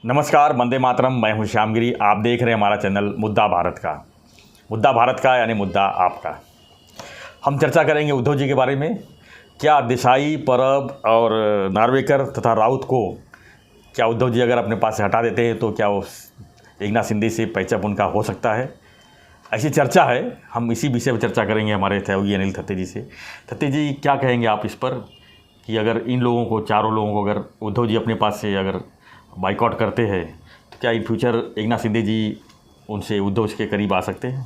नमस्कार, वंदे मातरम। मैं हूं श्यामगिरी। आप देख रहे हैं हमारा चैनल मुद्दा भारत का। मुद्दा भारत का यानी मुद्दा आपका। हम चर्चा करेंगे उद्धव जी के बारे में। क्या देसाई, परब और नार्वेकर तथा राउत को क्या उद्धव जी अगर अपने पास से हटा देते हैं तो क्या वो एकनाथ शिंदे से पैचअप उनका हो सकता है? ऐसी चर्चा है। हम इसी विषय पर चर्चा करेंगे हमारे सहयोगी अनिल थत्ते जी से। थत्ते जी, क्या कहेंगे आप इस पर कि अगर इन लोगों को, चारों लोगों को, अगर उद्धव जी अपने पास से अगर बाइकआउट करते हैं तो क्या इन फ्यूचर एकनाथ शिंदे जी उनसे, उद्धव के करीब आ सकते हैं?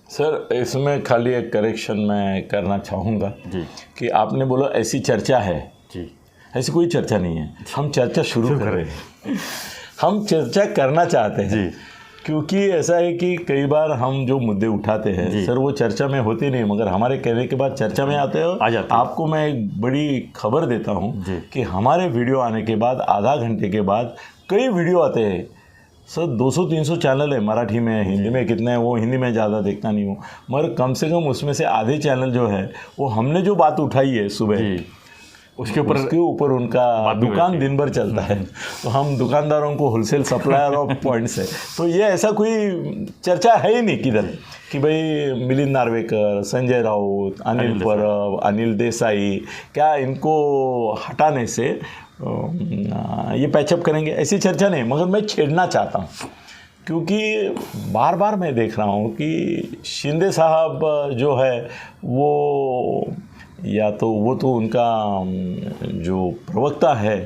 सर, इसमें खाली एक करेक्शन मैं करना चाहूँगा जी कि आपने बोला ऐसी चर्चा है जी। ऐसी कोई चर्चा नहीं है। हम चर्चा शुरू कर रहे हैं। हम चर्चा करना चाहते हैं जी। क्योंकि ऐसा है कि कई बार हम जो मुद्दे उठाते हैं सर वो चर्चा में होते नहीं, मगर हमारे कहने के बाद चर्चा में आते हो। आ जाते हैं। आपको मैं एक बड़ी खबर देता हूँ कि हमारे वीडियो आने के बाद आधा घंटे के बाद कई वीडियो आते हैं। सर 200-300 चैनल है, मराठी में, हिंदी में कितने हैं वो हिंदी में ज़्यादा देखता नहीं हूँ, मगर कम से कम उसमें से आधे चैनल जो है वो हमने जो बात उठाई है सुबह उसके ऊपर उनका दुकान दिन भर चलता है। तो हम दुकानदारों को होलसेल सप्लायर ऑफ पॉइंट्स है। तो ये ऐसा कोई चर्चा है ही नहीं किधर कि भाई मिलिंद नार्वेकर, संजय राउत, अनिल परब, अनिल देसाई, क्या इनको हटाने से ये पैचअप करेंगे, ऐसी चर्चा नहीं। मगर मैं छेड़ना चाहता हूँ क्योंकि बार बार मैं देख रहा हूँ कि शिंदे साहब जो है वो, या तो वो तो उनका जो प्रवक्ता है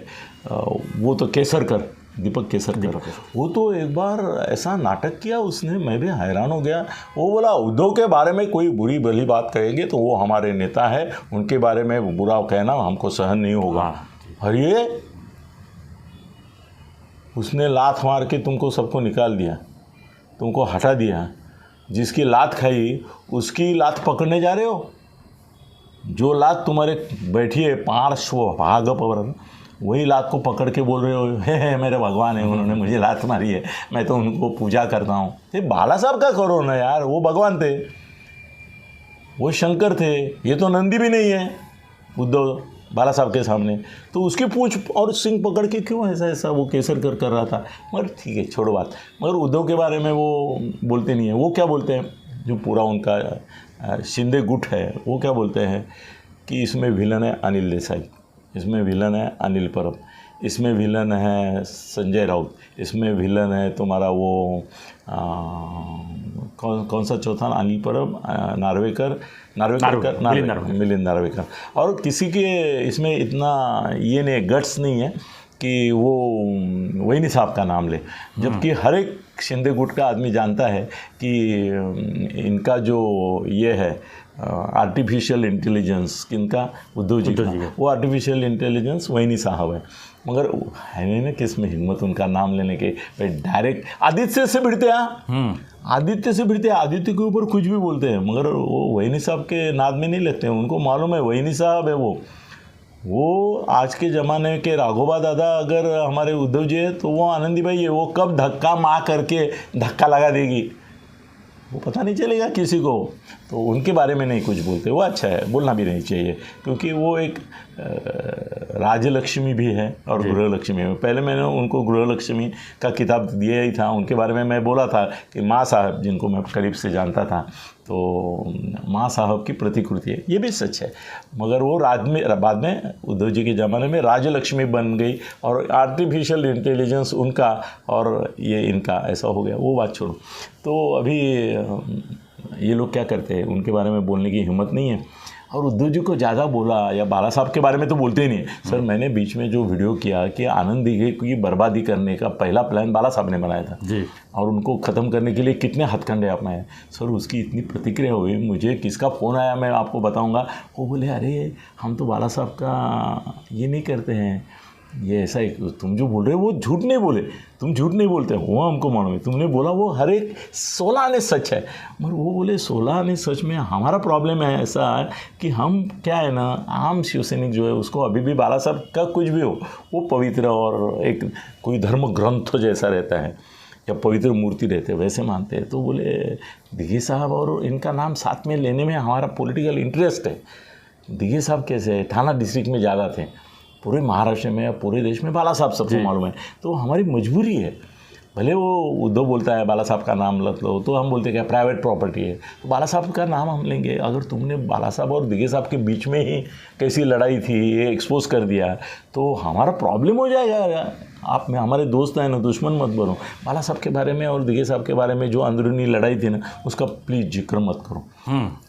वो तो केसरकर, दीपक केसरकर, वो तो एक बार ऐसा नाटक किया उसने, मैं भी हैरान हो गया। वो बोला उद्धव के बारे में कोई बुरी भली बात कहेंगे तो वो हमारे नेता है, उनके बारे में बुरा कहना हमको सहन नहीं होगा। अरे उसने लात मार के तुमको सबको निकाल दिया, तुमको हटा दिया। जिसकी लात खाई उसकी लात पकड़ने जा रहे हो। जो लात तुम्हारे बैठी है पार्श्व भाग पर, वही लात को पकड़ के बोल रहे हो हे मेरे भगवान है, उन्होंने मुझे लात मारी है, मैं तो उनको पूजा करता हूँ। ये बाला साहब का करो ना यार, वो भगवान थे, वो शंकर थे, ये तो नंदी भी नहीं है उद्धव बाला साहब के सामने। तो उसकी पूंछ और सिंह पकड़ के क्यों ऐसा वो केसरकर कर रहा था। मगर ठीक है, छोड़ो बात। मगर उद्धव के बारे में वो बोलते नहीं है। वो क्या बोलते हैं, जो पूरा उनका शिंदे गुट है, वो क्या बोलते हैं कि इसमें विलन है अनिल देसाई, इसमें विलन है अनिल परब, इसमें विलन है संजय राउत, इसमें विलन है तुम्हारा वो कौन सा चौथा, अनिल परब, मिलिंद नार्वेकर। और किसी के इसमें इतना ये नहीं, गट्स नहीं है कि वो वहीनी साहब का नाम ले, जबकि हर एक शिंदे गुट का आदमी जानता है कि इनका जो ये है आर्टिफिशियल इंटेलिजेंस, किनका, उद्धव जी का, वो आर्टिफिशियल इंटेलिजेंस वहीनी साहब है। मगर है नहीं ना किस में हिम्मत उनका नाम लेने के, डायरेक्ट आदित्य से भिड़ते हैं। आदित्य से भिड़ते हैं, आदित्य के ऊपर कुछ भी बोलते हैं, मगर वो वहीनी साहब के नाद में नहीं लगते हैं। उनको मालूम है वहीनी साहब है वो आज के ज़माने के राघोबा दादा अगर हमारे उद्धव जी है तो वो आनंदी भाई है। वो कब धक्का मार करके धक्का लगा देगी वो पता नहीं चलेगा किसी को। तो उनके बारे में नहीं कुछ बोलते, वो अच्छा है, बोलना भी नहीं चाहिए क्योंकि वो एक राजलक्ष्मी भी है और गृहलक्ष्मी है। पहले मैंने उनको गृहलक्ष्मी का किताब दिया ही था। उनके बारे में मैं बोला था कि माँ साहब, जिनको मैं करीब से जानता था, तो माँ साहब की प्रतिकृति है, ये भी सच है। मगर वो बाद में उद्धव जी के ज़माने में राजलक्ष्मी बन गई और आर्टिफिशियल इंटेलिजेंस उनका और ये इनका ऐसा हो गया। वो बात छोड़ो। तो अभी ये लोग क्या करते हैं, उनके बारे में बोलने की हिम्मत नहीं है। और उद्धव जी को ज़्यादा बोला, या बाला साहब के बारे में तो बोलते ही नहीं। सर मैंने बीच में जो वीडियो किया कि आनंद दीघे की बर्बादी करने का पहला प्लान बाला साहब ने बनाया था जी, और उनको ख़त्म करने के लिए कितने हथकंडे अपनाए। सर उसकी इतनी प्रतिक्रिया हुई, मुझे किसका फ़ोन आया मैं आपको बताऊंगा। वो बोले अरे हम तो बाला साहब का ये नहीं करते हैं, ये ऐसा ही, तुम जो बोल रहे हो वो झूठ नहीं बोले, तुम झूठ नहीं बोलते, वो हमको मालूम है, तुमने बोला वो हर एक 16 आने सच है। मगर वो बोले 16 आने सच में हमारा प्रॉब्लम है ऐसा कि हम क्या है ना, आम शिवसैनिक जो है उसको अभी भी बाला साहब का कुछ भी हो वो पवित्र और एक कोई धर्म ग्रंथ जैसा रहता है या पवित्र मूर्ति रहते हैं वैसे मानते हैं। तो बोले दीघे साहब और इनका नाम साथ में लेने में हमारा पॉलिटिकल इंटरेस्ट है। दीघे साहब कैसे है, थाना डिस्ट्रिक्ट में ज़्यादा थे, पूरे महाराष्ट्र में या पूरे देश में बाला साहब सबको मालूम है। तो हमारी मजबूरी है, भले वो उद्धव बोलता है बाला साहब का नाम लग लो, तो हम बोलते हैं क्या प्राइवेट प्रॉपर्टी है, तो बाला साहब का नाम हम लेंगे। अगर तुमने बाला साहब और दिघे साहब के बीच में ही कैसी लड़ाई थी ये एक्सपोज कर दिया तो हमारा प्रॉब्लम हो जाएगा। आप में हमारे दोस्त हैं ना, दुश्मन मत बनो। बाला साहब के बारे में और दिघे साहब के बारे में जो अंदरूनी लड़ाई थी ना, उसका प्लीज़ जिक्र मत करो।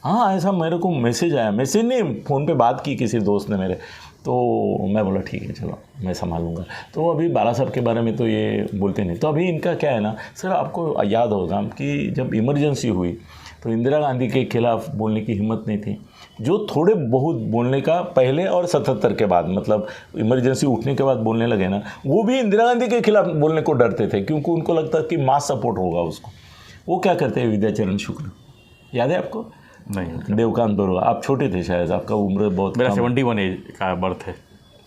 हाँ, ऐसा मेरे को मैसेज आया, मैसेज नहीं, फ़ोन पे बात की किसी दोस्त ने मेरे, तो मैं बोला ठीक है चलो मैं संभालूंगा। तो अभी बाला साहब के बारे में तो ये बोलते नहीं। तो अभी इनका क्या है ना सर, आपको याद होगा कि जब इमरजेंसी हुई तो इंदिरा गांधी के खिलाफ बोलने की हिम्मत नहीं थी। जो थोड़े बहुत बोलने का पहले और 77 के बाद, मतलब इमरजेंसी उठने के बाद बोलने लगे ना, वो भी इंदिरा गांधी के खिलाफ बोलने को डरते थे, क्योंकि उनको लगता कि मास सपोर्ट होगा उसको। वो क्या करते हैं, विद्याचरण शुक्ल, याद है आपको? नहीं, देवकांत बरुआ, आप छोटे थे शायद, आपका उम्र बहुत, मेरा 71 एज का बर्थ है,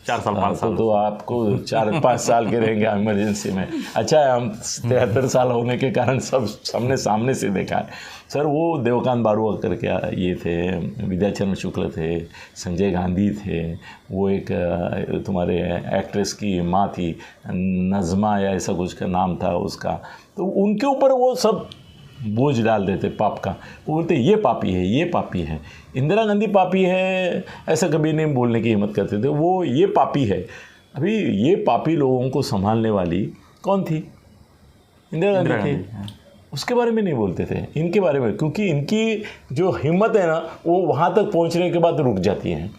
4 साल 5 साल। तो आपको 4-5 साल के रहेंगे इमरजेंसी में। अच्छा है, हम 73 साल होने के कारण सब हमने सामने से देखा है। सर वो देवकांत बरुआ करके ये थे, विद्याचरण शुक्ल थे, संजय गांधी थे, वो एक तुम्हारे एक्ट्रेस की माँ थी, नज़मा या ऐसा कुछ का नाम था उसका, तो उनके ऊपर वो सब बोझ डाल देते पाप का। वो बोलते ये पापी है, ये पापी है, इंदिरा गांधी पापी है, ऐसा कभी नहीं बोलने की हिम्मत करते थे। वो ये पापी है। अभी ये पापी लोगों को संभालने वाली कौन थी? इंदिरा गांधी थी। उसके बारे में नहीं बोलते थे, इनके बारे में, क्योंकि इनकी जो हिम्मत है ना वो वहाँ तक पहुँचने के बाद रुक जाती है।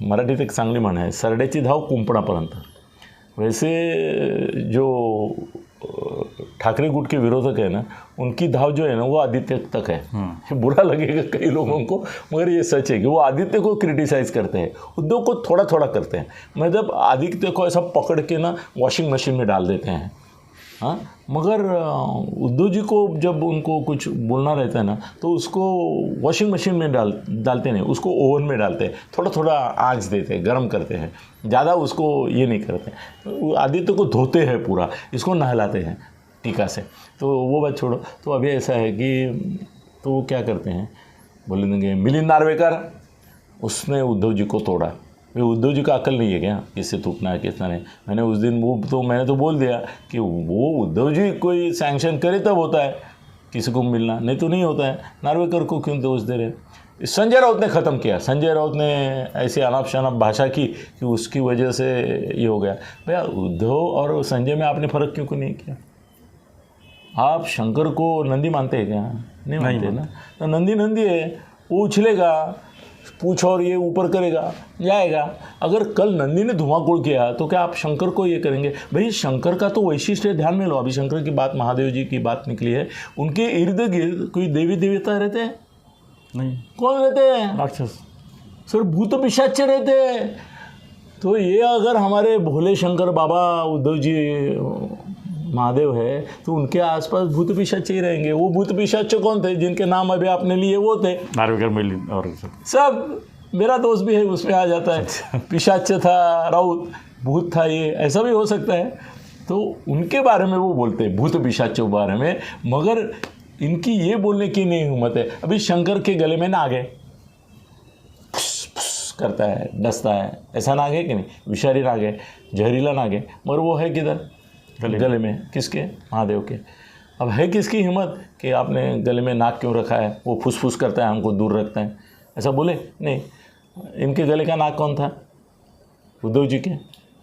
मराठीत एक चांगली म्हण आहे, सरड्याची धाव कुंपणापर्यंत। वैसे जो ठाकरे गुट के विरोधक है ना, उनकी धाव जो है ना वो आदित्य तक है। ये बुरा लगेगा कई लोगों को, मगर ये सच है कि वो आदित्य को क्रिटिसाइज़ करते हैं, उद्धव को थोड़ा थोड़ा करते हैं। मतलब आदित्य को ऐसा पकड़ के ना वॉशिंग मशीन में डाल देते हैं। हाँ, मगर उद्धव जी को जब उनको कुछ बोलना रहता है ना तो उसको वॉशिंग मशीन में डालते नहीं, उसको ओवन में डालते हैं, थोड़ा थोड़ा आँच देते हैं, गर्म करते हैं, ज़्यादा उसको ये नहीं करते। आदित्य को धोते हैं पूरा, इसको नहलाते हैं टीका से। तो वो बात छोड़ो। तो अभी ऐसा है कि तो वो क्या करते हैं, बोले देंगे मिलिंद नार्वेकर, उसने उद्धव जी को तोड़ा। भाई उद्धव जी का अकल नहीं है क्या, किससे टूटना है कितना नहीं? मैंने उस दिन मैंने तो बोल दिया कि वो उद्धव जी कोई सैंक्शन करे तब होता है किसी को मिलना, नहीं तो नहीं होता है। नार्वेकर को क्यों दोष दे रहे? संजय राउत ने ख़त्म किया। संजय राउत ने ऐसी अनाप शनाप भाषा की कि उसकी वजह से ये हो गया। भैया उद्धव और संजय में आपने फ़र्क क्यों नहीं किया? आप शंकर को नंदी मानते हैं क्या? नहीं मानते ना। तो नंदी नंदी है, वो उछलेगा, पूछ और ये ऊपर करेगा, जाएगा। अगर कल नंदी ने धुआंकुड़ किया तो क्या आप शंकर को ये करेंगे? भाई शंकर का तो वैशिष्ट्य ध्यान में लो। अभी शंकर की बात, महादेव जी की बात निकली है, उनके इर्द गिर्द कोई देवी देवता रहते हैं? नहीं। कौन रहते हैं? राक्षस। सर भूत पिशाच रहते हैं। तो ये अगर हमारे भोले शंकर बाबा उद्धव जी महादेव है तो उनके आसपास भूत पिशाच ही रहेंगे। वो भूत पिशाच कौन थे जिनके नाम अभी आपने लिए? वो थे नार्वेकर, मिलिंद और सब। मेरा दोस्त भी है, उसमें आ जाता है। पिशाच था राउत, भूत था, ये ऐसा भी हो सकता है। तो उनके बारे में वो बोलते हैं, भूत पिशाचों के बारे में, मगर इनकी ये बोलने की नहीं हिम्मत है। अभी शंकर के गले में नाग है, करता है, डसता है, ऐसा नाग है कि नहीं? विषारी नाग है, जहरीला नाग है, मगर वो है किधर? गले में। किसके? महादेव के। अब है किसकी हिम्मत कि आपने गले में नाक क्यों रखा है? वो फुसफुस करता है, हमको दूर रखता है, ऐसा बोले? नहीं। इनके गले का नाक कौन था? उद्धव जी के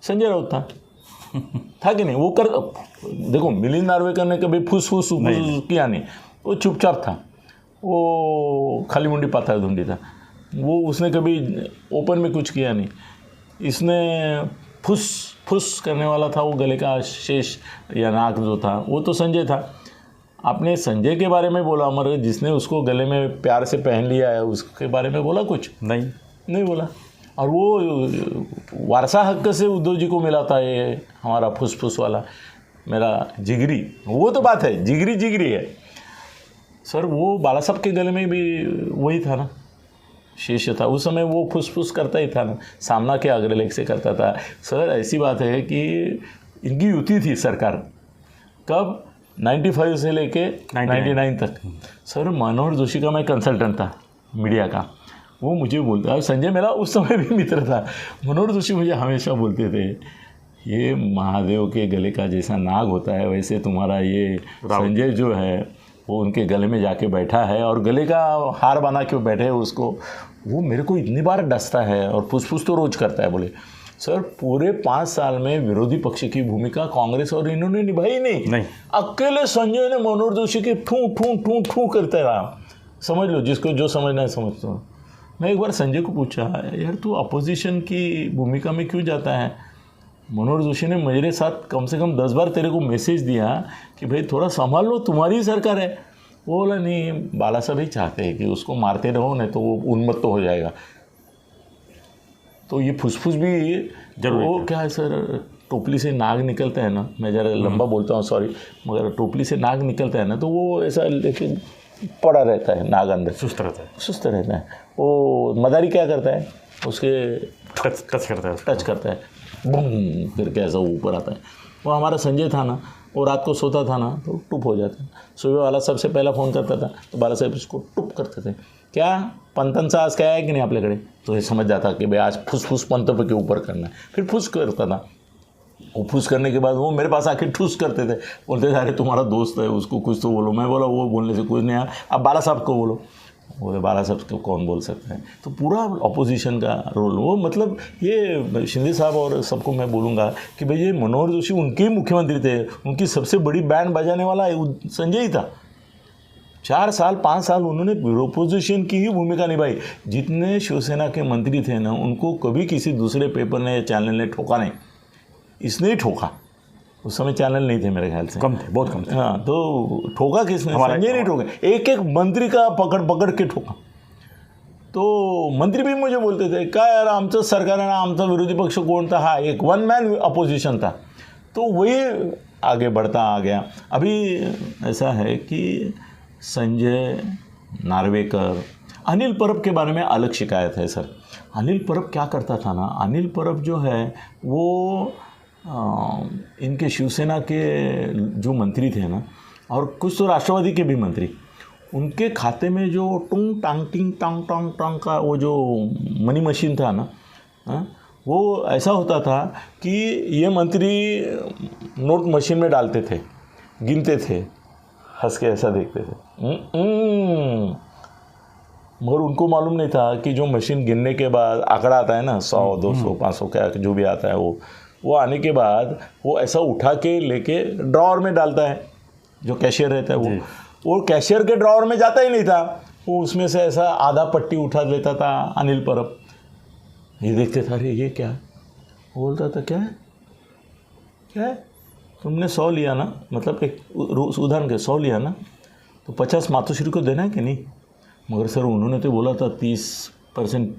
संजय राउत था कि नहीं? वो कर देखो, मिलिंद नार्वेकर ने कभी फुसफुस किया नहीं, वो चुपचाप था, वो खाली मुंडी पाथर धुंडी था, वो उसने कभी ओपन में कुछ किया नहीं। इसने फुस फुस करने वाला था, वो गले का शेष या नाक जो था वो तो संजय था। आपने संजय के बारे में बोला, मगर जिसने उसको गले में प्यार से पहन लिया है उसके बारे में बोला कुछ? नहीं बोला। और वो वारसा हक से उद्धव जी को मिला था, ये हमारा फुसफुस वाला मेरा जिगरी, वो तो बात है, जिगरी है। सर वो बाला साहब के गले में भी वही था ना, शेष था। उस समय वो फुसफुस करता ही था ना, सामना के अग्रलेख से करता था। सर ऐसी बात है कि इनकी युति थी सरकार कब? 95 से लेके 99 तक। सर मनोहर जोशी का मैं कंसल्टेंट था मीडिया का, वो मुझे बोलता है, संजय मेरा उस समय भी मित्र था, मनोहर जोशी मुझे हमेशा बोलते थे, ये महादेव के गले का जैसा नाग होता है वैसे तुम्हारा ये संजय जो है वो उनके गले में जाके बैठा है और गले का हार बना के बैठे है उसको, वो मेरे को इतनी बार डसता है और फुसफुस तो रोज करता है। बोले सर पूरे 5 साल में विरोधी पक्ष की भूमिका कांग्रेस और इन्होंने निभाई नहीं। अकेले संजय ने मनोहर जोशी के ठू ठू ठू ठू करते रहा। समझ लो, जिसको जो समझना है समझ लो। मैं एक बार संजय को पूछा, यार तू अपोजिशन की भूमिका में क्यों जाता है? मनोहर जोशी ने मेरे साथ कम से कम 10 बार तेरे को मैसेज दिया कि भाई थोड़ा संभाल लो, तुम्हारी ही सरकार है। वो बोला नहीं, बाला साहब ही चाहते हैं कि उसको मारते रहो, नहीं तो वो उन्मत्त तो हो जाएगा। तो ये फुसफुस भी जरूर, वो क्या है सर, टोपली से नाग निकलता है ना, मैं ज़रा लंबा बोलता हूँ सॉरी, मगर टोपली से नाग निकलता है ना तो वो ऐसा लेकिन पड़ा रहता है, नाग अंदर सुस्त रहता है। वो मदारी क्या करता है, उसके टच करता है, बूम करके ऐसा ऊपर आता है। वो हमारा संजय था ना, वो रात को सोता था ना तो टुप हो जाता। सुबह वाला सबसे पहला फ़ोन करता था तो बाला साहेब उसको टुप करते थे, क्या पंतनचा आज क्या है कि नहीं आपल्याकडे, तो ये समझ जाता कि भाई आज फुस पंत के ऊपर करना है। फिर फुस करता था, वो फुस करने के बाद वो मेरे पास आके ठूस करते थे, बोलते थे अरे तुम्हारा दोस्त है उसको कुछ तो बोलो। मैं बोला वो बोलने से कुछ नहीं आया, अब बाला साहब को बोलो। बोले बाला साहब को कौन बोल सकता है? तो पूरा अपोजिशन का रोल वो, मतलब ये शिंदे साहब और सबको मैं बोलूँगा कि भाई ये मनोहर जोशी उनके ही मुख्यमंत्री थे, उनकी सबसे बड़ी बैंड बजाने वाला संजय ही था। 4 साल 5 साल उन्होंने अपोजिशन की ही भूमिका निभाई। जितने शिवसेना के मंत्री थे ना, उनको कभी किसी दूसरे पेपर ने या चैनल ने ठोका नहीं, इसने ही ठोका। उस समय चैनल नहीं थे मेरे ख्याल से, कम थे, बहुत कम थे। हाँ, तो ठोका किसने? संजय नहीं ठोका, एक एक मंत्री का पकड़ के ठोका। तो मंत्री भी मुझे बोलते थे काय यार आमचं सरकार आहे ना, आमचा विरोधी पक्ष कोण था? हाँ, एक 1 मैन अपोजिशन था। तो वही आगे बढ़ता आ गया। अभी ऐसा है कि संजय नार्वेकर, अनिल परब के बारे में अलग शिकायत है सर। अनिल परब क्या करता था ना, अनिल परब जो है वो इनके शिवसेना के जो मंत्री थे ना, और कुछ तो राष्ट्रवादी के भी मंत्री, उनके खाते में जो टुंग टांग टिंग टांग टांग टांग का वो जो मनी मशीन था ना, वो ऐसा होता था कि ये मंत्री नोट मशीन में डालते थे, गिनते थे, हंस के ऐसा देखते थे, मगर उनको मालूम नहीं था कि जो मशीन गिनने के बाद आंकड़ा आता है ना, 100 200 500 क्या जो भी आता है, वो आने के बाद वो ऐसा उठा के लेके ड्रॉअर में डालता है। जो कैशियर रहता है वो कैशियर के ड्रॉअर में जाता ही नहीं था, वो उसमें से ऐसा आधा पट्टी उठा लेता था अनिल परब। ये देखते था, अरे ये क्या है? वो बोलता था क्या है तुमने 100 लिया ना, मतलब एक उदाहरण के 100 लिया ना, तो 50 मातोश्री को देना है कि नहीं? मगर सर उन्होंने तो बोला था 30%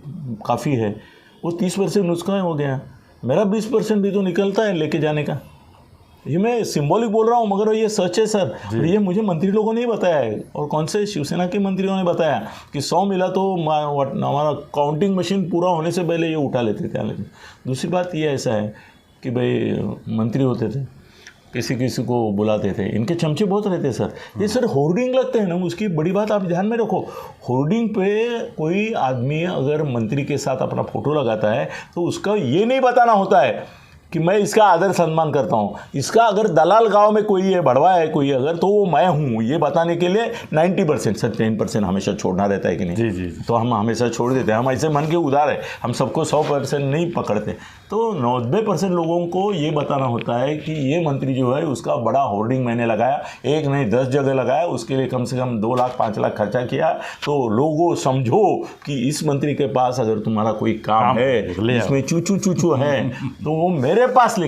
काफ़ी है, वो 30% उसका हो गया, मेरा 20% भी तो निकलता है लेके जाने का। ये मैं सिंबॉलिक बोल रहा हूँ मगर ये सच है सर। और ये मुझे मंत्री लोगों ने ही बताया है, और कौन से शिवसेना के मंत्रियों ने बताया कि 100 मिला तो हमारा काउंटिंग मशीन पूरा होने से पहले ये उठा लेते थे। लेकिन दूसरी बात ये ऐसा है कि भाई मंत्री होते थे, किसी को बुलाते थे, इनके चमचे बहुत रहते सर। ये सर होर्डिंग लगते हैं ना, उसकी बड़ी बात आप ध्यान में रखो। होर्डिंग पे कोई आदमी अगर मंत्री के साथ अपना फ़ोटो लगाता है तो उसका ये नहीं बताना होता है कि मैं इसका आदर सम्मान करता हूँ। इसका अगर दलाल गांव में कोई है, बढ़वा है कोई अगर, तो वो मैं हूँ ये बताने के लिए 90% सर 10% हमेशा छोड़ना रहता है कि नहीं? जी। तो हम हमेशा छोड़ देते हैं, हम ऐसे मन के उदार है, हम सबको 100% नहीं पकड़ते। तो 90% लोगों को ये बताना होता है कि ये मंत्री जो है उसका बड़ा होर्डिंग मैंने लगाया, एक नहीं 10 जगह लगाया, उसके लिए कम से कम 2 लाख 5 लाख खर्चा किया। तो लोगों समझो कि इस मंत्री के पास अगर तुम्हारा कोई काम है, इसमें चूचू है, तो वो मेरे पास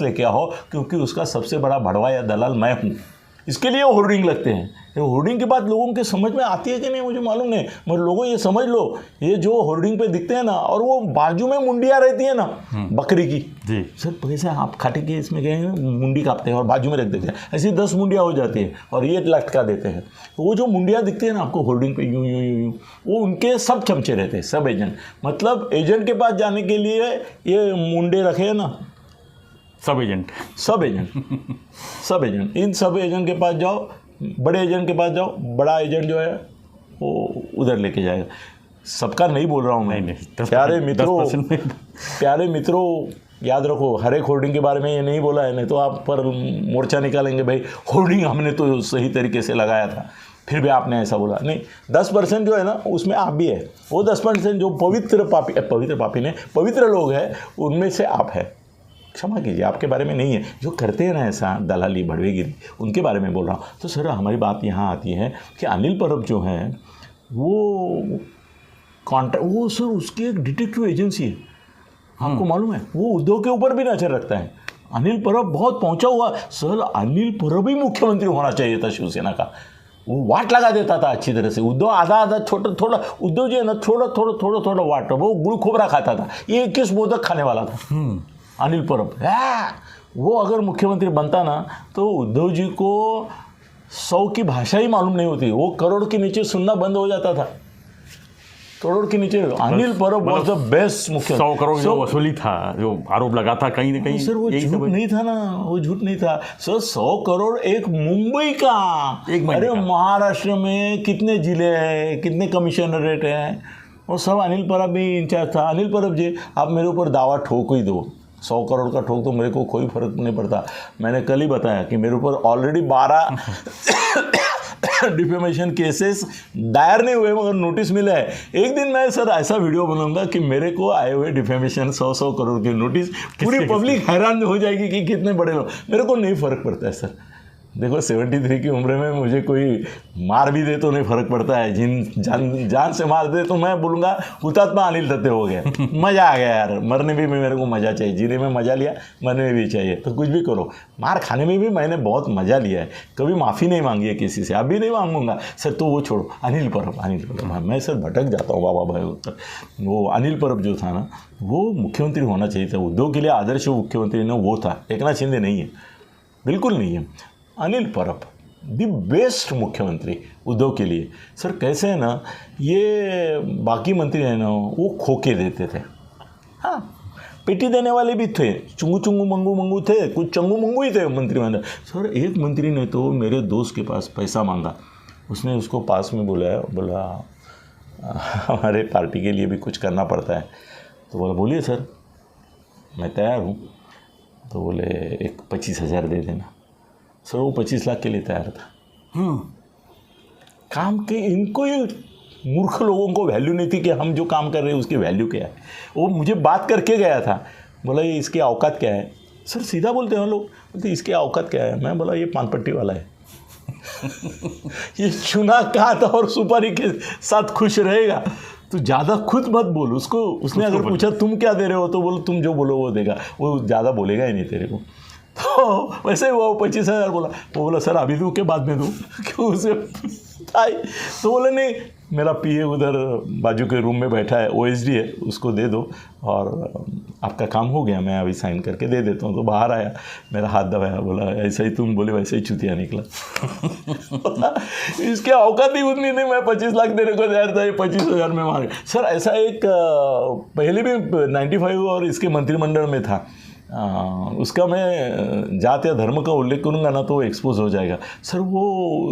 लेके आओ, क्योंकि उसका सबसे बड़ा भड़वा या दलाल मैं हूँ। इसके लिए होर्डिंग लगते हैं। ये होर्डिंग के बाद लोगों के समझ में आती है कि नहीं मुझे मालूम नहीं, मगर लोगों ये समझ लो, ये जो होर्डिंग पे दिखते हैं ना, और वो बाजू में मुंडियाँ रहती है ना बकरी की, जी सर पैसे आप खाटे के इसमें गए मुंडी काटते हैं और बाजू में रख देते हैं, ऐसी 10 मुंडियाँ हो जाती है और ये लटका देते हैं। तो वो जो मुंडियाँ दिखती है ना आपको होर्डिंग पे यूं, वो उनके सब चमचे रहते हैं, सब एजेंट। मतलब एजेंट के पास जाने के लिए ये मुंडे रखे हैं ना, सब एजेंट इन सब एजेंट के पास जाओ, बड़े एजेंट के पास जाओ, बड़ा एजेंट जो है वो उधर लेके जाएगा। सबका नहीं बोल रहा हूँ मैं। नहीं, 10%, प्यारे मित्रों, 10% नहीं। प्यारे मित्रों, याद रखो, हर एक होर्डिंग के बारे में ये नहीं बोला है, नहीं तो आप पर मोर्चा निकालेंगे, भाई होर्डिंग हमने तो सही तरीके से लगाया था, फिर भी आपने ऐसा बोला। नहीं, 10% जो है ना, उसमें आप भी है। वो 10% जो पवित्र लोग हैं, उनमें से आप है। क्षमा कीजिए, आपके बारे में नहीं है, जो करते हैं ना ऐसा दलाली भड़वेगिरी, उनके बारे में बोल रहा हूँ। तो सर हमारी बात यहाँ आती है कि अनिल परब जो है वो वो सर उसकी एक डिटेक्टिव एजेंसी है, आपको मालूम है। वो उद्धव के ऊपर भी नजर रखता है। अनिल परब बहुत पहुंचा हुआ सर, अनिल परब ही मुख्यमंत्री होना चाहिए था शिवसेना का। वो वाट लगा देता था अच्छी तरह से। उद्धव आधा छोटा थोड़ा, उद्धव जी है ना थोड़ा वाट, वो गुड़ खोबरा खाता था, ये 21 मोदक खाने वाला था अनिल परब। वो अगर मुख्यमंत्री बनता ना तो उद्धव जी को 100 की भाषा ही मालूम नहीं होती, वो करोड़ के नीचे सुनना बंद हो जाता था। करोड़ के नीचे Anil Parab was the best मुख्यमंत्री। 100 करोड़ जो वसूली था, जो आरोप लगा था कहीं ना कहीं, सर वो झूठ नहीं था ना, वो झूठ नहीं था सर। 100 करोड़ एक मुंबई का, अरे महाराष्ट्र में कितने जिले हैं, कितने कमिश्नरेट हैं, वो सब अनिल परब भी इंचार्ज था। अनिल परब जी, आप मेरे ऊपर दावा ठोक ही दो, 100 करोड़ का ठोक, तो मेरे को कोई फर्क नहीं पड़ता। मैंने कल ही बताया कि मेरे ऊपर ऑलरेडी 12 डिफेमेशन केसेस दायर नहीं हुए मगर नोटिस मिला है। एक दिन मैं सर ऐसा वीडियो बनाऊंगा कि मेरे को आए हुए डिफेमेशन 100 करोड़ के नोटिस, पूरी पब्लिक हैरान हो जाएगी कि कितने बड़े लोग। मेरे को नहीं फर्क पड़ता है सर, देखो 73 की उम्र में मुझे कोई मार भी दे तो नहीं फर्क पड़ता है। जान से मार दे तो मैं बोलूँगा हुतात्मा अनिल दत्ते हो गया। मज़ा आ गया यार, मरने में भी मेरे को मज़ा चाहिए, जीने में मज़ा लिया, मरने में भी चाहिए, तो कुछ भी करो। मार खाने में भी मैंने बहुत मज़ा लिया है, कभी माफ़ी नहीं मांगी है किसी से, अभी नहीं मांगूंगा सर। तो वो छोड़ो, अनिल परब मैं सर भटक जाता हूँ बाबा भाई उत्तर। वो अनिल परब जो था ना, वो मुख्यमंत्री होना चाहिए था। उद्धव के लिए आदर्श मुख्यमंत्री ना वो था, एकनाथ शिंदे नहीं है, बिल्कुल नहीं है। अनिल परब द बेस्ट मुख्यमंत्री उद्धव के लिए। सर कैसे है ना, ये बाकी मंत्री हैं ना, वो खोके देते थे, हाँ पेटी देने वाले भी थे, चुंगू मंगू थे, कुछ चंगू मंगू ही थे मंत्रिमंडल। सर एक मंत्री ने तो मेरे दोस्त के पास पैसा मांगा, उसने उसको पास में बुलाया, बोला हमारे पार्टी के लिए भी कुछ करना पड़ता है, तो बोला बोलिए सर मैं तैयार हूँ। तो बोले एक 25,000 दे देना। सर वो 25 लाख के लिए तैयार था। काम के इनको ये मूर्ख लोगों को वैल्यू नहीं थी कि हम जो काम कर रहे हैं उसकी वैल्यू क्या है। वो मुझे बात करके गया था, बोला ये इसकी औकात क्या है। सर सीधा बोलते हैं लोग, बोलते इसकी औकात क्या है। मैं बोला ये पान पट्टी वाला है। ये चुना काट और सुपारी के साथ खुश रहेगा, तो ज़्यादा खुद मत बोल उसको। उसने अगर पूछा तुम क्या दे रहे हो, तो बोलो तुम जो बोलो वो देगा, वो ज़्यादा बोलेगा ही नहीं तेरे को। तो वैसे ही वो 25,000 बोला। वो बोला सर अभी दूँ के बाद में दूँ, क्यों उसे आई। तो बोले नहीं, मेरा पीए उधर बाजू के रूम में बैठा है, OSD है, उसको दे दो और आपका काम हो गया, मैं अभी साइन करके दे देता हूँ। तो बाहर आया, मेरा हाथ दबाया, बोला ऐसा ही तुम बोले वैसे ही चुतिया निकला। इसके औकात ही उतनी नहीं, मैं 25 लाख देने को तैयार था, ये 25,000 में मार। सर ऐसा एक पहले भी 95 और इसके मंत्रिमंडल में था, उसका मैं जात या धर्म का उल्लेख करूंगा ना तो वो एक्सपोज हो जाएगा। सर वो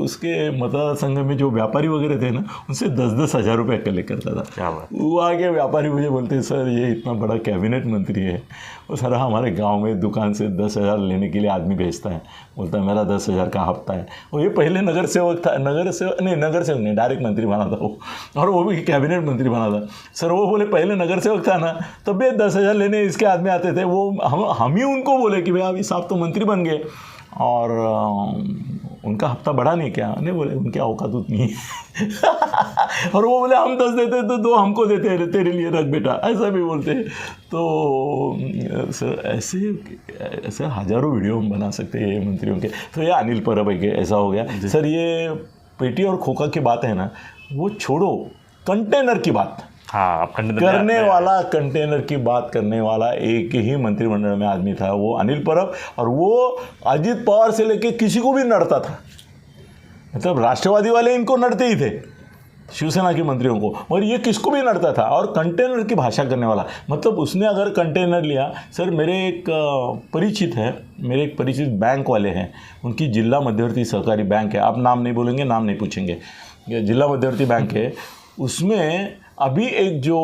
उसके मतदाता संघ में जो व्यापारी वगैरह थे ना, उनसे 10-10 हज़ार रुपये कलेक्ट करता था। क्या बात। वो आगे व्यापारी मुझे बोलते सर ये इतना बड़ा कैबिनेट मंत्री है, वो सर हमारे गांव में दुकान से 10,000 लेने के लिए आदमी भेजता है, बोलता है मेरा 10,000 का हफ्ता है। और ये पहले नगर सेवक था, नगर सेवक नहीं डायरेक्ट मंत्री बना था वो, और वो भी कैबिनेट मंत्री बना था। सर वो बोले पहले नगर सेवक था ना, तब भी 10,000 लेने इसके आदमी आते थे। वो हम ही उनको बोले कि भाई अभी साहब तो मंत्री बन गए और उनका हफ्ता बढ़ा नहीं क्या। नहीं बोले उनकी औकात उतनी है। और वो बोले हम 10 देते तो 2 हमको देते, तेरे लिए रख बेटा, ऐसा भी बोलते हैं। तो सर ऐसे हज़ारों वीडियो हम बना सकते हैं ये मंत्रियों के। तो ये अनिल परब है कि ऐसा हो गया। सर ये पेटी और खोखा की बात है ना, वो छोड़ो, कंटेनर की बात, हाँ कंटेनर की बात करने वाला एक ही मंत्रिमंडल में आदमी था, वो अनिल परब। और वो अजित पवार से लेके किसी को भी नड़ता था, मतलब राष्ट्रवादी वाले इनको नड़ते ही थे, शिवसेना के मंत्रियों को, और ये किसको भी नड़ता था। और कंटेनर की भाषा करने वाला, मतलब उसने अगर कंटेनर लिया। सर मेरे एक परिचित बैंक वाले हैं, उनकी जिला मध्यवर्ती सहकारी बैंक है, आप नाम नहीं बोलेंगे, नाम नहीं पूछेंगे, जिला मध्यवर्ती बैंक है, उसमें अभी एक जो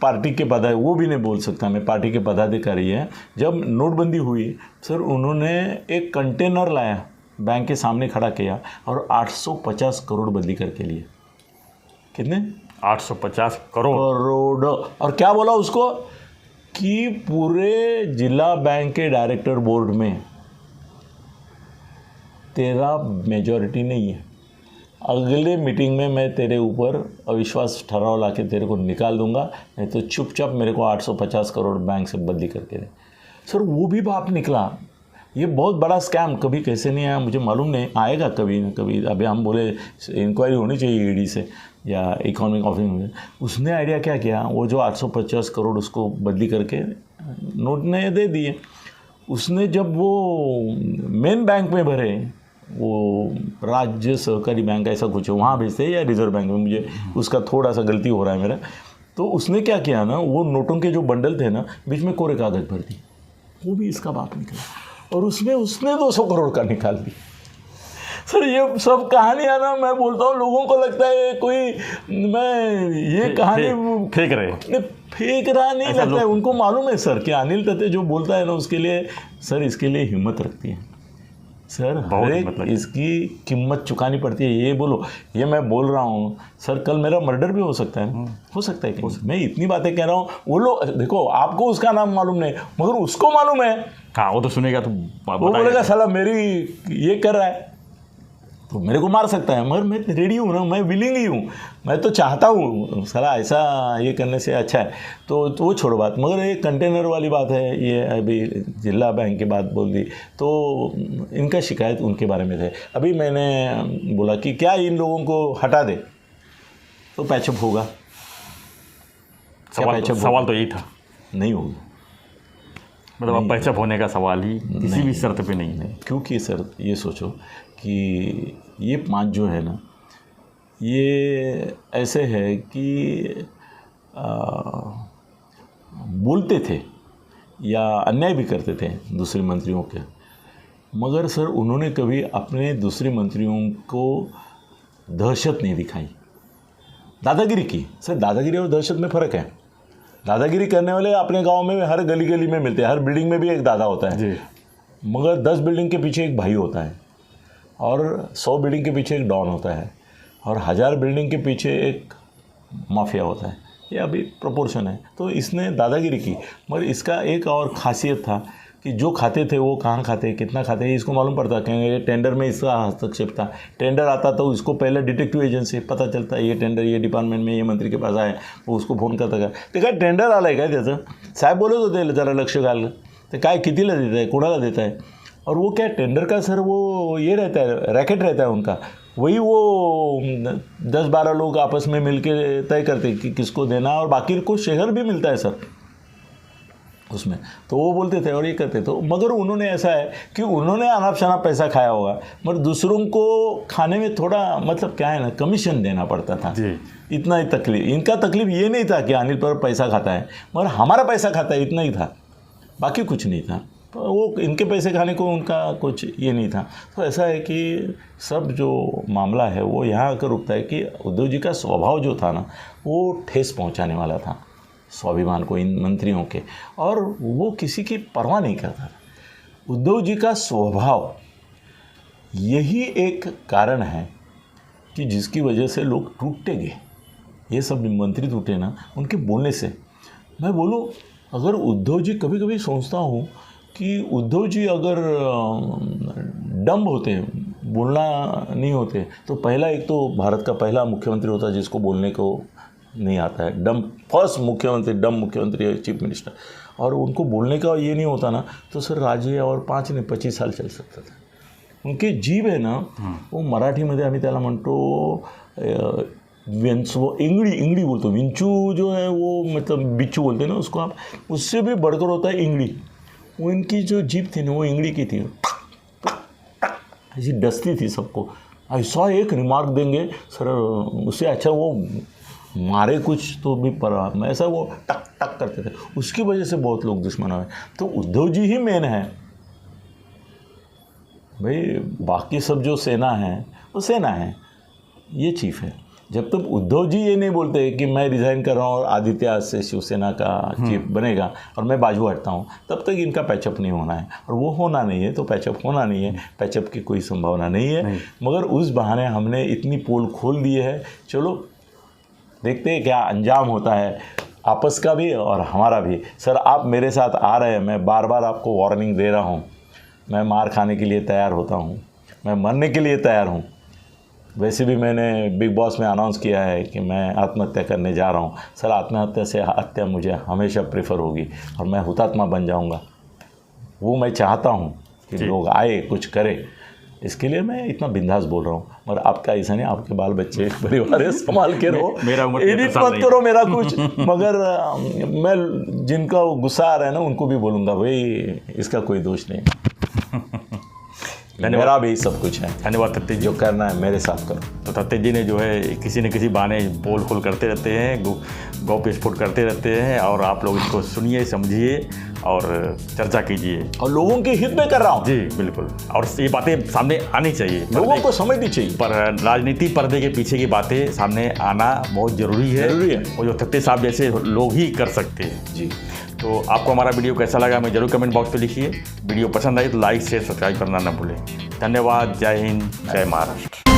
पार्टी के वो भी नहीं बोल सकता मैं, पार्टी के पदाधिकारी हैं, जब नोटबंदी हुई सर उन्होंने एक कंटेनर लाया, बैंक के सामने खड़ा किया और 850 करोड़ बदली करके लिए। कितने? 850 करोड़। और क्या बोला उसको कि पूरे जिला बैंक के डायरेक्टर बोर्ड में तेरा मेजॉरिटी नहीं है, अगले मीटिंग में मैं तेरे ऊपर अविश्वास ठहराव ला के तेरे को निकाल दूंगा, नहीं तो चुपचाप मेरे को 850 करोड़ बैंक से बदली करके दे। सर वो भी बाप निकला। ये बहुत बड़ा स्कैम, कभी कैसे नहीं आया मुझे मालूम नहीं, आएगा कभी न कभी। अभी हम बोले इंक्वायरी होनी चाहिए ईडी से या इकोनॉमिक ऑफिस में। उसने आइडिया क्या किया, वो जो 850 करोड़ उसको बदली करके नोट ने दे दिए। उसने जब वो मेन बैंक में भरे, वो राज्य सहकारी बैंक ऐसा कुछ है वहाँ भेजते हैं या रिजर्व बैंक में, मुझे उसका थोड़ा सा गलती हो रहा है मेरा। तो उसने क्या किया ना, वो नोटों के जो बंडल थे ना बीच में कोरे कागज भर दी, वो भी इसका बाप निकला और उसमें उसने 200 करोड़ का निकाल दी। सर ये सब कहानियाँ ना मैं बोलता हूँ, लोगों को लगता है कोई मैं ये कहानी फेंक रहे, फेंक रहा नहीं लगता है। उनको मालूम है सर कि अनिल दत्ते जो बोलता है ना उसके लिए सर इसके लिए हिम्मत रखती है सर, हर एक इसकी कीमत चुकानी पड़ती है। ये बोलो, ये मैं बोल रहा हूँ सर, कल मेरा मर्डर भी हो सकता है, हो सकता है कि मैं इतनी बातें कह रहा हूँ। वो लोग देखो, आपको उसका नाम मालूम नहीं मगर उसको मालूम है। हाँ वो तो सुनेगा तो वो बोलेगा साला मेरी ये कर रहा है तो मेरे को मार सकता है, मगर मैं रेडी हूँ ना, मैं विलिंग ही हूँ, मैं तो चाहता हूँ साला ऐसा ये करने से अच्छा है। तो वो छोड़ो बात, मगर ये कंटेनर वाली बात है, ये अभी जिला बैंक की बात बोल दी तो इनका शिकायत उनके बारे में थे। अभी मैंने बोला कि क्या इन लोगों को हटा दे तो पैचअप होगा। सवाल तो यही था, नहीं होगा, मतलब अब पैचअप होने का सवाल ही किसी भी शर्त पे नहीं है। क्योंकि सर ये सोचो कि ये 5 जो है ना, ये ऐसे है कि बोलते थे या अन्याय भी करते थे दूसरे मंत्रियों के, मगर सर उन्होंने कभी अपने दूसरे मंत्रियों को दहशत नहीं दिखाई, दादागिरी की। सर दादागिरी और दहशत में फ़र्क है। दादागिरी करने वाले अपने गांव में हर गली गली में मिलते हैं, हर बिल्डिंग में भी एक दादा होता है जी। मगर 10 बिल्डिंग के पीछे एक भाई होता है और 100 बिल्डिंग के पीछे एक डॉन होता है और 1000 बिल्डिंग के पीछे एक माफिया होता है। ये अभी प्रोपोर्शन है। तो इसने दादागिरी की, मगर इसका एक और खासियत था कि जो खाते थे वो कहाँ खाते, कितना खाते, इसको मालूम पड़ता। कहेंगे टेंडर में इसका हस्तक्षेप था, टेंडर आता तो इसको पहले डिटेक्टिव एजेंसी पता चलता ये टेंडर ये डिपार्टमेंट में ये मंत्री के पास आए, वो उसको फोन करता का ते काय टेंडर आलं आहे काय त्याचं, साहेब बोलत होते जरा लक्ष घाल, ते काय कितीला देत आहे, कोणाला देता है। और वो क्या टेंडर का सर वो ये रहता है, रैकेट रहता है उनका, वही वो 10-12 लोग आपस में मिलके तय करते कि किसको देना, और बाकी को शेयर भी मिलता है सर उसमें। तो वो बोलते थे और ये करते थे। तो मगर उन्होंने ऐसा है कि उन्होंने अनाप शनाप पैसा खाया होगा, मगर दूसरों को खाने में थोड़ा मतलब क्या है ना, कमीशन देना पड़ता था जी। इतना ही तकलीफ, इनका तकलीफ ये नहीं था कि अनिल पर पैसा खाता है, मगर हमारा पैसा खाता है, इतना ही था, बाकी कुछ नहीं था। तो वो इनके पैसे खाने को उनका कुछ ये नहीं था। तो ऐसा है कि सब जो मामला है वो यहाँ आकर रुकता है कि उद्धव जी का स्वभाव जो था ना, वो ठेस पहुँचाने वाला था स्वाभिमान को इन मंत्रियों के, और वो किसी की परवाह नहीं करता। उद्धव जी का स्वभाव यही एक कारण है कि जिसकी वजह से लोग टूटते गए, ये सब मंत्री टूटे ना उनके बोलने से। मैं बोलूँ, अगर उद्धव जी, कभी कभी सोचता हूँ कि उद्धव जी अगर डम्ब होते, बोलना नहीं होते, तो पहला एक तो भारत का पहला मुख्यमंत्री होता जिसको बोलने को नहीं आता है। डम फर्स्ट मुख्यमंत्री, डम मुख्यमंत्री है, चीफ मिनिस्टर, और उनको बोलने का ये नहीं होता ना, तो सर राज्य और 5 नहीं 25 साल चल सकता था। उनके जीव है ना, वो मराठीमध्ये आम्ही त्याला म्हणतो वो इंगड़ी बोलते, विंचू जो है वो मतलब बिच्छू बोलते हैं ना उसको आप, उससे भी बढ़कर होता है इंगड़ी। वो इनकी जो जीभ थी ना वो इंगड़ी की थी, ऐसी डसती थी सबको। ऐसा एक रिमार्क देंगे सर, उससे अच्छा वो मारे कुछ तो भी पर ऐसा वो टक टक करते थे, उसकी वजह से बहुत लोग दुश्मन हुए। तो उद्धव जी ही मेन है भाई, बाकी सब जो सेना है वो सेना है, ये चीफ है। जब तक उद्धव जी ये नहीं बोलते कि मैं रिज़ाइन कर रहा हूँ और आदित्य आज से शिवसेना का चीफ बनेगा और मैं बाजू हटता हूँ, तब तक इनका पैचअप नहीं होना है। और वो होना नहीं है तो पैचअप होना नहीं है, पैचअप की कोई संभावना नहीं है। मगर उस बहाने हमने इतनी पोल खोल दी है, चलो देखते हैं क्या अंजाम होता है आपस का भी और हमारा भी। सर आप मेरे साथ आ रहे हैं, मैं बार बार आपको वार्निंग दे रहा हूँ, मैं मार खाने के लिए तैयार होता हूँ, मैं मरने के लिए तैयार हूँ। वैसे भी मैंने बिग बॉस में अनाउंस किया है कि मैं आत्महत्या करने जा रहा हूँ। सर आत्महत्या से हत्या मुझे हमेशा प्रेफर होगी और मैं हुतात्मा बन जाऊँगा। वो मैं चाहता हूँ कि लोग आए कुछ करें, इसके लिए मैं इतना बिंदास बोल रहा हूँ। मगर आपका ऐसा नहीं, आपके बाल बच्चे परिवार है, संभाल के रहो, एडिट मत करो मेरा कुछ। मगर मैं जिनका गुस्सा आ रहा है ना उनको भी बोलूँगा भाई इसका कोई दोष नहीं, मेरा भी सब कुछ है। धन्यवाद तत्ते जी, जो करना है मेरे साथ करो। तो तत्ते जी ने जो है किसी न किसी बहाने पोल खोल करते रहते हैं, गौप स्फोट करते रहते हैं, और आप लोग इसको सुनिए, समझिए और चर्चा कीजिए। और लोगों के हित में कर रहा हूँ जी बिल्कुल, और ये बातें सामने आनी चाहिए, लोगों को समझनी चाहिए। पर राजनीति पर्दे के पीछे की बातें सामने आना बहुत ज़रूरी है और जो तत्ते साहब जैसे लोग ही कर सकते हैं जी। तो आपको हमारा वीडियो कैसा लगा हमें जरूर कमेंट बॉक्स पे लिखिए। वीडियो पसंद आई तो लाइक शेयर सब्सक्राइब करना न भूलें। धन्यवाद। जय हिंद, जय महाराष्ट्र।